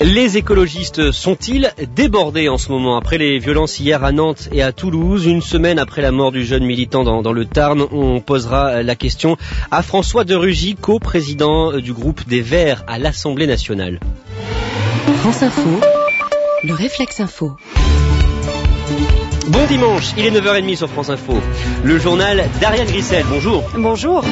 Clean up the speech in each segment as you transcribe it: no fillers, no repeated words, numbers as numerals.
Les écologistes sont-ils débordés en ce moment? Après les violences hier à Nantes et à Toulouse, une semaine après la mort du jeune militant dans le Tarn, on posera la question à François de Rugy, co-président du groupe des Verts à l'Assemblée nationale. France Info, le réflexe info. Bon dimanche, il est 9h30 sur France Info. Le journal d'Ariane Grissel, bonjour. Bonjour.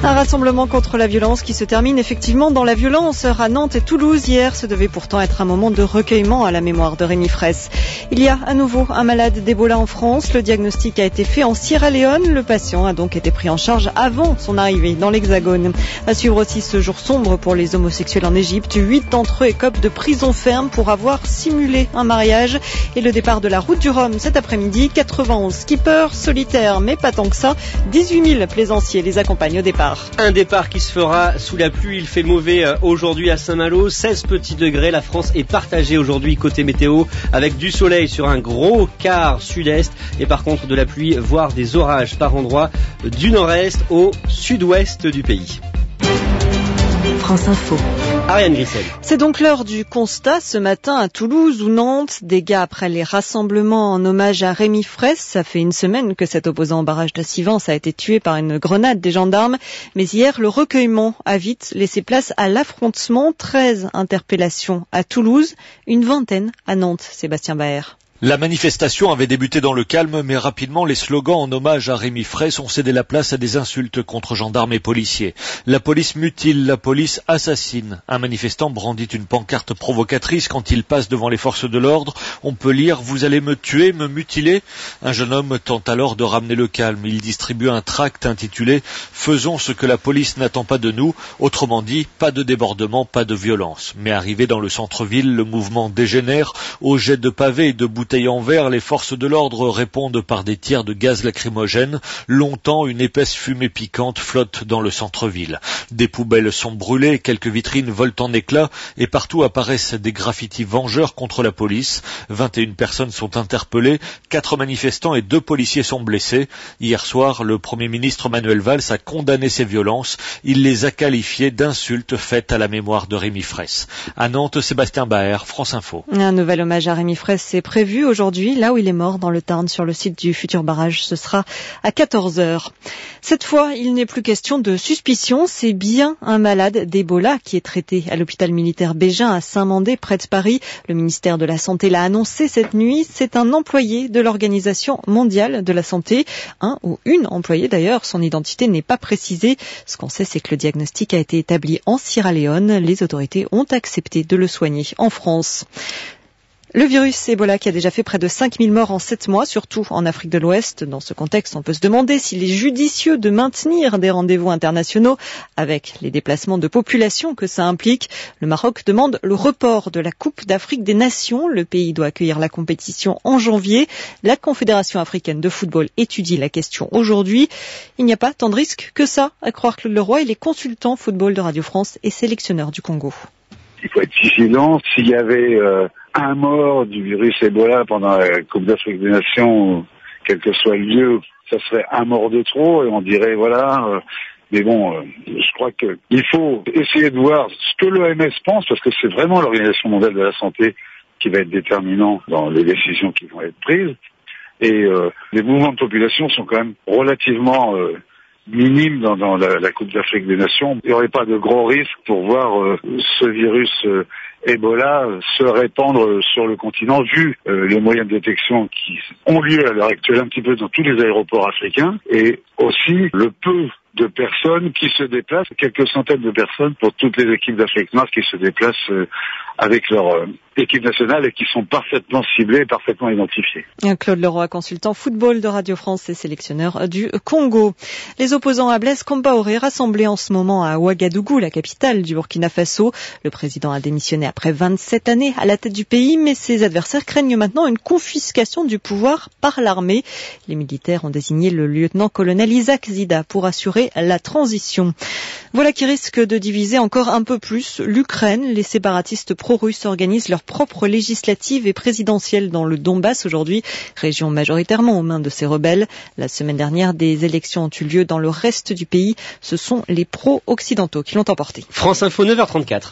Un rassemblement contre la violence qui se termine effectivement dans la violence à Nantes et Toulouse hier. Ce devait pourtant être un moment de recueillement à la mémoire de Rémi Fraisse. Il y a à nouveau un malade d'Ebola en France. Le diagnostic a été fait en Sierra Leone. Le patient a donc été pris en charge avant son arrivée dans l'Hexagone. À suivre aussi ce jour sombre pour les homosexuels en Égypte. 8 d'entre eux écopent de prison ferme pour avoir simulé un mariage. Et le départ de la route du Rhum cet après-midi. 91 skippers solitaires, mais pas tant que ça. 18 000 plaisanciers les accompagnent au départ. Un départ qui se fera sous la pluie. Il fait mauvais aujourd'hui à Saint-Malo, 16 petits degrés. La France est partagée aujourd'hui côté météo avec du soleil sur un gros quart sud-est et par contre de la pluie, voire des orages par endroits du nord-est au sud-ouest du pays. France Info. Ariane Grissel. C'est donc l'heure du constat ce matin à Toulouse ou Nantes. Dégâts après les rassemblements en hommage à Rémi Fraisse. Ça fait une semaine que cet opposant au barrage de Sivens a été tué par une grenade des gendarmes. Mais hier, le recueillement a vite laissé place à l'affrontement. 13 interpellations à Toulouse, une vingtaine à Nantes. Sébastien Baer. La manifestation avait débuté dans le calme, mais rapidement les slogans en hommage à Rémi Fraisse ont cédé la place à des insultes contre gendarmes et policiers. La police mutile, la police assassine. Un manifestant brandit une pancarte provocatrice quand il passe devant les forces de l'ordre. On peut lire « Vous allez me tuer, me mutiler ?» Un jeune homme tente alors de ramener le calme. Il distribue un tract intitulé « Faisons ce que la police n'attend pas de nous ». Autrement dit, pas de débordement, pas de violence. Mais arrivé dans le centre-ville, le mouvement dégénère. Au jet de pavés et de bouteilles en verre, les forces de l'ordre répondent par des tirs de gaz lacrymogène. Longtemps, une épaisse fumée piquante flotte dans le centre-ville. Des poubelles sont brûlées, quelques vitrines volent en éclats et partout apparaissent des graffitis vengeurs contre la police. 21 personnes sont interpellées, 4 manifestants et 2 policiers sont blessés. Hier soir, le Premier ministre Manuel Valls a condamné ces violences. Il les a qualifiées d'insultes faites à la mémoire de Rémi Fraisse. À Nantes, Sébastien Baer, France Info. Un nouvel hommage à Rémi Fraisse est prévu aujourd'hui, là où il est mort, dans le Tarn, sur le site du futur barrage. Ce sera à 14h. Cette fois, il n'est plus question de suspicion. C'est bien un malade d'Ebola qui est traité à l'hôpital militaire Bégin à Saint-Mandé, près de Paris. Le ministère de la Santé l'a annoncé cette nuit. C'est un employé de l'Organisation mondiale de la santé. Un ou une employée d'ailleurs. Son identité n'est pas précisée. Ce qu'on sait, c'est que le diagnostic a été établi en Sierra Leone. Les autorités ont accepté de le soigner en France. Le virus Ebola qui a déjà fait près de 5000 morts en 7 mois, surtout en Afrique de l'Ouest. Dans ce contexte, on peut se demander s'il est judicieux de maintenir des rendez-vous internationaux avec les déplacements de population que ça implique. Le Maroc demande le report de la Coupe d'Afrique des Nations. Le pays doit accueillir la compétition en janvier. La Confédération africaine de football étudie la question aujourd'hui. Il n'y a pas tant de risques que ça, à croire Claude Leroy. Il est consultant football de Radio France et sélectionneur du Congo. Il faut être vigilant. S'il y avait un mort du virus Ebola pendant la Coupe d'Afrique des Nations, quel que soit le lieu, ça serait un mort de trop et on dirait voilà. Mais bon, je crois qu'il faut essayer de voir ce que l'OMS pense parce que c'est vraiment l'Organisation mondiale de la santé qui va être déterminant dans les décisions qui vont être prises. Et les mouvements de population sont quand même relativement minime dans la Coupe d'Afrique des Nations. Il n'y aurait pas de gros risques pour voir ce virus Ebola se répandre sur le continent vu les moyens de détection qui ont lieu à l'heure actuelle un petit peu dans tous les aéroports africains et aussi le peu de personnes qui se déplacent, quelques centaines de personnes pour toutes les équipes d'Afrique noire qui se déplacent avec leur équipe nationale et qui sont parfaitement ciblées et parfaitement identifiées. Claude Leroy, consultant football de Radio France et sélectionneur du Congo. Les opposants à Blaise Compaoré rassemblés en ce moment à Ouagadougou, la capitale du Burkina Faso. Le président a démissionné après 27 années à la tête du pays, mais ses adversaires craignent maintenant une confiscation du pouvoir par l'armée. Les militaires ont désigné le lieutenant-colonel Isaac Zida pour assurer assurer la transition. Voilà qui risque de diviser encore un peu plus l'Ukraine. Les séparatistes pro-russes organisent leur propre législative et présidentielle dans le Donbass aujourd'hui, région majoritairement aux mains de ces rebelles. La semaine dernière, des élections ont eu lieu dans le reste du pays. Ce sont les pro-occidentaux qui l'ont emporté. France Info 9h34.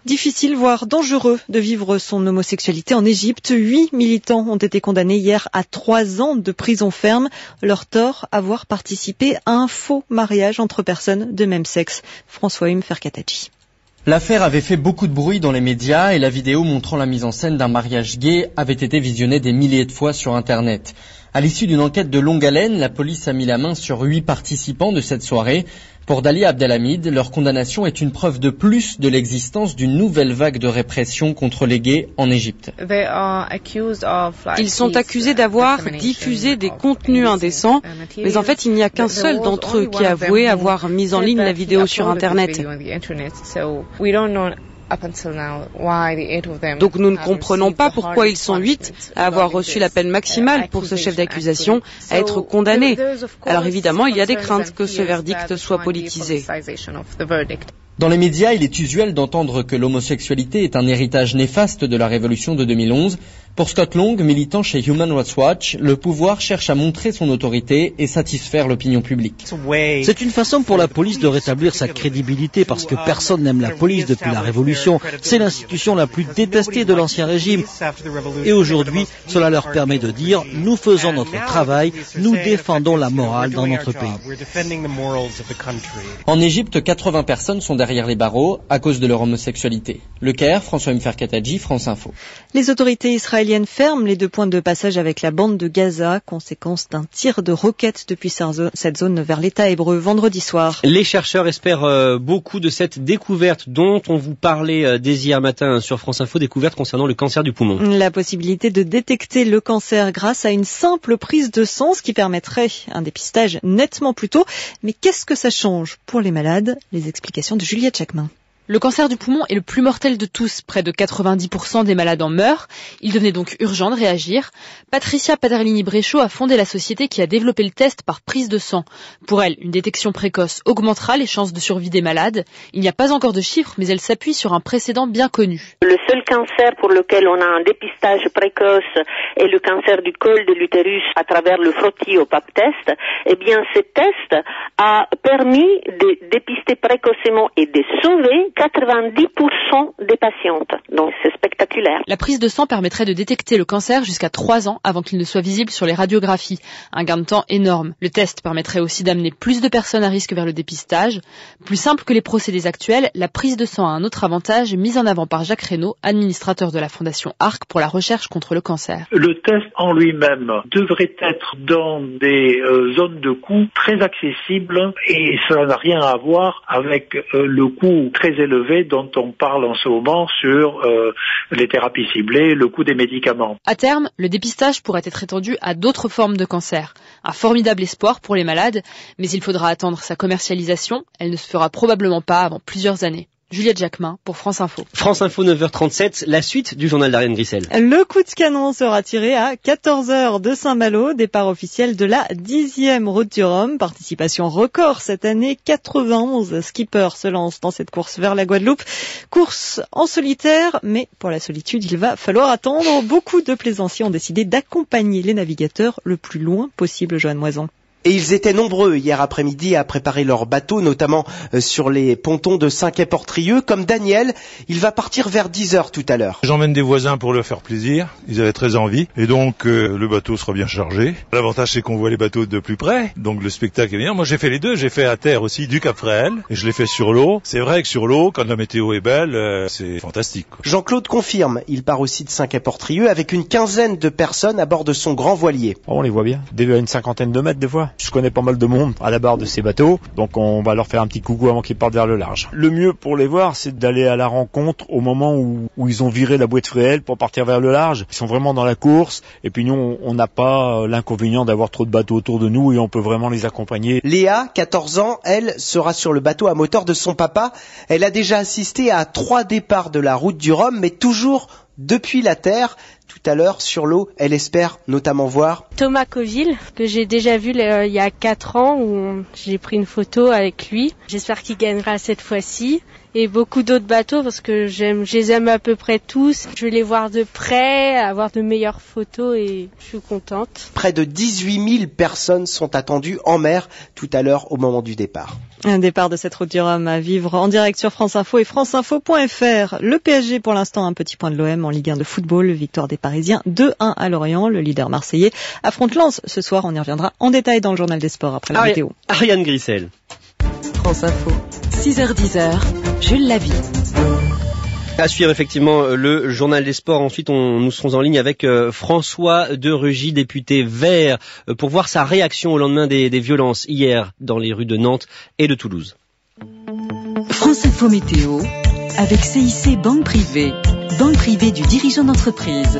Difficile, voire dangereux de vivre son homosexualité en Égypte. 8 militants ont été condamnés hier à 3 ans de prison ferme. Leur tort, avoir participé à un faux mariage entre personnes de même sexe. François-Hume Ferkatachi. L'affaire avait fait beaucoup de bruit dans les médias et la vidéo montrant la mise en scène d'un mariage gay avait été visionnée des milliers de fois sur Internet. À l'issue d'une enquête de longue haleine, la police a mis la main sur 8 participants de cette soirée. Pour Dalia Abdelhamid, leur condamnation est une preuve de plus de l'existence d'une nouvelle vague de répression contre les gays en Égypte. Ils sont accusés d'avoir diffusé des contenus indécents, mais en fait il n'y a qu'un seul d'entre eux qui a avoué avoir mis en ligne la vidéo sur Internet. Donc nous ne comprenons pas pourquoi ils sont 8 à avoir reçu la peine maximale pour ce chef d'accusation à être condamné. Alors évidemment, il y a des craintes que ce verdict soit politisé. Dans les médias, il est usuel d'entendre que l'homosexualité est un héritage néfaste de la révolution de 2011. Pour Scott Long, militant chez Human Rights Watch, le pouvoir cherche à montrer son autorité et satisfaire l'opinion publique. C'est une façon pour la police de rétablir sa crédibilité parce que personne n'aime la police depuis la Révolution. C'est l'institution la plus détestée de l'Ancien Régime. Et aujourd'hui, cela leur permet de dire « Nous faisons notre travail, nous défendons la morale dans notre pays ». En Égypte, 80 personnes sont derrière les barreaux à cause de leur homosexualité. Le Caire, François Mferkataji, France Info. Les autorités israéliennes ferment les 2 points de passage avec la bande de Gaza, conséquence d'un tir de roquettes depuis cette zone vers l'État hébreu vendredi soir. Les chercheurs espèrent beaucoup de cette découverte dont on vous parlait dès hier matin sur France Info, découverte concernant le cancer du poumon. La possibilité de détecter le cancer grâce à une simple prise de sang, ce qui permettrait un dépistage nettement plus tôt. Mais qu'est-ce que ça change pour les malades? Les explications de Juliette Jacquemin. Le cancer du poumon est le plus mortel de tous. Près de 90% des malades en meurent. Il devenait donc urgent de réagir. Patricia Paterlini-Bréchot a fondé la société qui a développé le test par prise de sang. Pour elle, une détection précoce augmentera les chances de survie des malades. Il n'y a pas encore de chiffres, mais elle s'appuie sur un précédent bien connu. Le seul cancer pour lequel on a un dépistage précoce est le cancer du col de l'utérus à travers le frottis au pap test. Eh bien, ce test a permis de dépister précocement et de sauver 90% des patientes. Donc c'est spectaculaire. La prise de sang permettrait de détecter le cancer jusqu'à 3 ans avant qu'il ne soit visible sur les radiographies. Un gain de temps énorme. Le test permettrait aussi d'amener plus de personnes à risque vers le dépistage. Plus simple que les procédés actuels, la prise de sang a un autre avantage mis en avant par Jacques Reynaud, administrateur de la Fondation ARC pour la recherche contre le cancer. Le test en lui-même devrait être dans des zones de coût très accessibles et cela n'a rien à voir avec le coût très élevé dont on parle en ce moment sur les thérapies ciblées, le coût des médicaments. À terme, le dépistage pourrait être étendu à d'autres formes de cancer. Un formidable espoir pour les malades, mais il faudra attendre sa commercialisation. Elle ne se fera probablement pas avant plusieurs années. Juliette Jacquemin pour France Info. France Info 9h37, la suite du journal d'Ariane Grissel. Le coup de canon sera tiré à 14h de Saint-Malo, départ officiel de la 10e route du Rhum. Participation record cette année, 91 skippers se lancent dans cette course vers la Guadeloupe. Course en solitaire, mais pour la solitude, il va falloir attendre. Beaucoup de plaisanciers ont décidé d'accompagner les navigateurs le plus loin possible, Joanne Moison. Et ils étaient nombreux hier après-midi à préparer leur bateau, notamment sur les pontons de Saint-Quay-Portrieux. Comme Daniel, il va partir vers 10h tout à l'heure. J'emmène des voisins pour leur faire plaisir. Ils avaient très envie. Et donc, le bateau sera bien chargé. L'avantage, c'est qu'on voit les bateaux de plus près. Donc, le spectacle est bien. Moi, j'ai fait les deux. J'ai fait à terre aussi du Cap-Fréhel. Et je l'ai fait sur l'eau. C'est vrai que sur l'eau, quand la météo est belle, c'est fantastique, quoi. Jean-Claude confirme. Il part aussi de Saint-Quay-Portrieux avec une quinzaine de personnes à bord de son grand voilier. On les voit bien. Dès à une cinquantaine de mètres, des fois. Je connais pas mal de monde à la barre de ces bateaux, donc on va leur faire un petit coucou avant qu'ils partent vers le large. Le mieux pour les voir, c'est d'aller à la rencontre au moment où ils ont viré la bouée de Fréhel pour partir vers le large. Ils sont vraiment dans la course, et puis nous, on n'a pas l'inconvénient d'avoir trop de bateaux autour de nous et on peut vraiment les accompagner. Léa, 14 ans, elle sera sur le bateau à moteur de son papa. Elle a déjà assisté à 3 départs de la route du Rhum, mais toujours depuis la terre. tout à l'heure sur l'eau. Elle espère notamment voir Thomas Coville, que j'ai déjà vu il y a 4 ans, où j'ai pris une photo avec lui. J'espère qu'il gagnera cette fois-ci. Et beaucoup d'autres bateaux parce que je les aime à peu près tous. Je vais les voir de près, avoir de meilleures photos et je suis contente. Près de 18 000 personnes sont attendues en mer tout à l'heure au moment du départ. Un départ de cette route du Rhum à vivre en direct sur France Info et franceinfo.fr. Le PSG pour l'instant un petit point de l'OM en Ligue 1 de football. Victoire des Parisiens 2-1 à Lorient. Le leader marseillais affronte Lens ce soir. On y reviendra en détail dans le journal des sports après la météo. Ariane Grissel. France Info, 6h-10h, Jules Lavie. À suivre effectivement le journal des sports. Ensuite, nous serons en ligne avec François de Rugy, député Vert, pour voir sa réaction au lendemain des violences hier dans les rues de Nantes et de Toulouse. France Info Météo, avec CIC Banque Privée. Banque privée du dirigeant d'entreprise.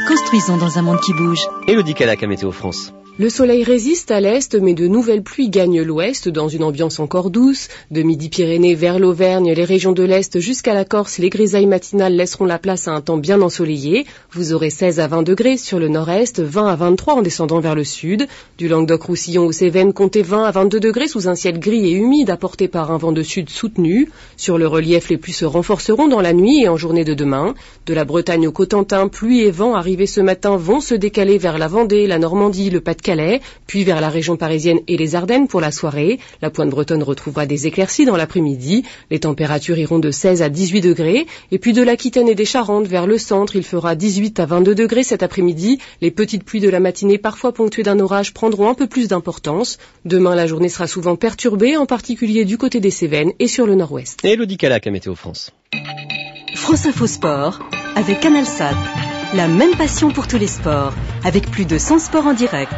Construisons dans un monde qui bouge. Élodie Calac à Météo France. Le soleil résiste à l'est, mais de nouvelles pluies gagnent l'ouest dans une ambiance encore douce. De Midi-Pyrénées vers l'Auvergne, les régions de l'est jusqu'à la Corse, les grisailles matinales laisseront la place à un temps bien ensoleillé. Vous aurez 16 à 20 degrés sur le nord-est, 20 à 23 en descendant vers le sud. Du Languedoc-Roussillon aux Cévennes, comptez 20 à 22 degrés sous un ciel gris et humide apporté par un vent de sud soutenu. Sur le relief, les pluies se renforceront dans la nuit et en journée de demain. De la Bretagne au Cotentin, pluie et vent arrivés ce matin vont se décaler vers la Vendée, la Normandie, le Pas-de-Calais, puis vers la région parisienne et les Ardennes pour la soirée. La Pointe bretonne retrouvera des éclaircies dans l'après-midi. Les températures iront de 16 à 18 degrés. Et puis de l'Aquitaine et des Charentes vers le centre, il fera 18 à 22 degrés cet après-midi. Les petites pluies de la matinée, parfois ponctuées d'un orage, prendront un peu plus d'importance. Demain, la journée sera souvent perturbée, en particulier du côté des Cévennes et sur le nord-ouest. Et Élodie Calac à Météo France. France Info Sport, avec CanalSat. La même passion pour tous les sports, avec plus de 100 sports en direct.